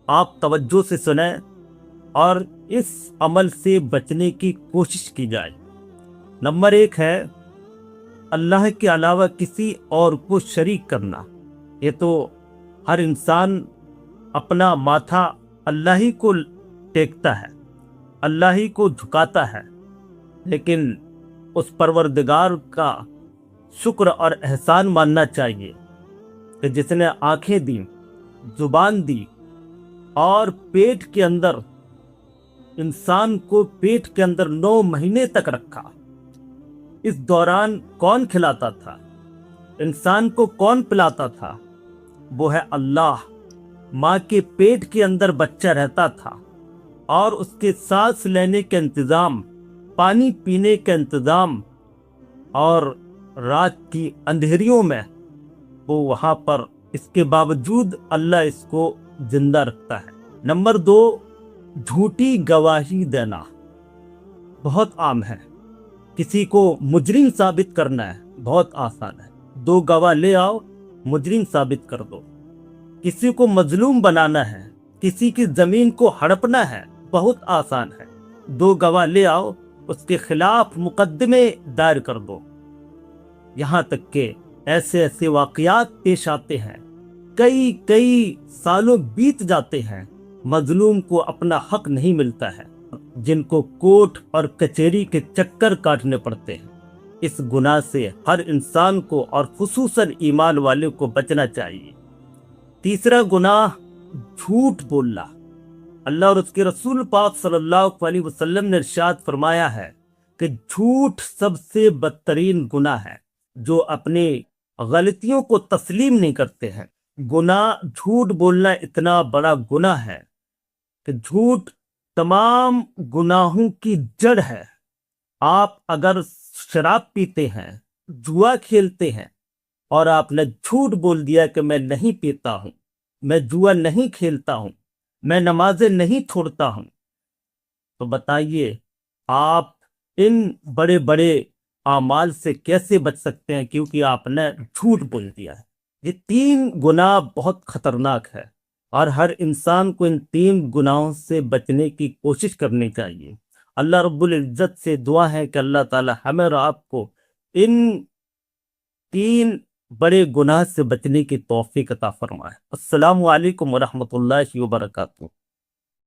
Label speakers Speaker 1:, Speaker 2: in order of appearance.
Speaker 1: آپ توجہ سے سنیں اور اس عمل سے بچنے کی کوشش کی جائے۔ نمبر 1 ہے اللہ کے علاوہ کسی اور کو شریک کرنا۔ یہ تو ہر انسان اپنا ماتھا اللہ ہی کو ٹیکتا ہے، اللہ ہی کو جھکاتا ہے، لیکن اس پروردگار کا شکر اور احسان ماننا چاہیے کہ جس نے آنکھیں دی، زبان دی اور پیٹ کے اندر انسان کو پیٹ کے اندر 9 مہینے تک رکھا۔ اس دوران کون کھلاتا تھا؟ انسان کو کون پلاتا تھا؟ وہ ہے اللہ۔ ماں کے پیٹ کے اندر بچہ رہتا تھا اور اس کے سانس لینے کا انتظام، پانی پینے کا انتظام، اور رات کی اندھیریوں میں وہ وہاں پر، اس کے باوجود اللہ اس کو زندہ رکھتا ہے۔ نمبر 2، جھوٹی گواہی دینا بہت عام ہے۔ کسی کو مجرم ثابت کرنا ہے، بہت آسان ہے، 2 گواہ لے آؤ، مجرم ثابت کر دو۔ کسی کو مظلوم بنانا ہے، کسی کی زمین کو ہڑپنا ہے، بہت آسان ہے، 2 گواہ لے آؤ، اس کے خلاف مقدمے دائر کر دو۔ یہاں تک کہ ایسے واقعات پیش آتے ہیں، کئی سالوں بیت جاتے ہیں، مظلوم کو اپنا حق نہیں ملتا ہے، جن کو کورٹ اور کچہری کے چکر کاٹنے پڑتے ہیں۔ اس گناہ سے ہر انسان کو اور خصوصاً ایمان والے کو بچنا چاہیے۔ تیسرا گناہ، جھوٹ بولنا۔ اللہ اور اس کے رسول پاک صلی اللہ علیہ وسلم نے ارشاد فرمایا ہے کہ جھوٹ سب سے بدترین گناہ ہے۔ جو اپنی غلطیوں کو تسلیم نہیں کرتے ہیں، جھوٹ بولنا اتنا بڑا گناہ ہے کہ جھوٹ تمام گناہوں کی جڑ ہے۔ آپ اگر شراب پیتے ہیں، جوا کھیلتے ہیں، اور آپ نے جھوٹ بول دیا کہ میں نہیں پیتا ہوں، میں جوا نہیں کھیلتا ہوں، میں نمازیں نہیں چھوڑتا ہوں، تو بتائیے آپ ان بڑے بڑے اعمال سے کیسے بچ سکتے ہیں؟ کیونکہ آپ نے جھوٹ بول دیا ہے۔ یہ 3 گناہ بہت خطرناک ہے اور ہر انسان کو ان 3 گناہوں سے بچنے کی کوشش کرنی چاہیے۔ اللہ رب العزت سے دعا ہے کہ اللہ تعالی ہمیں اور آپ کو ان 3 بڑے گناہ سے بچنے کی توفیق عطا فرمائے۔ السلام علیکم ورحمۃ اللہ وبرکاتہ۔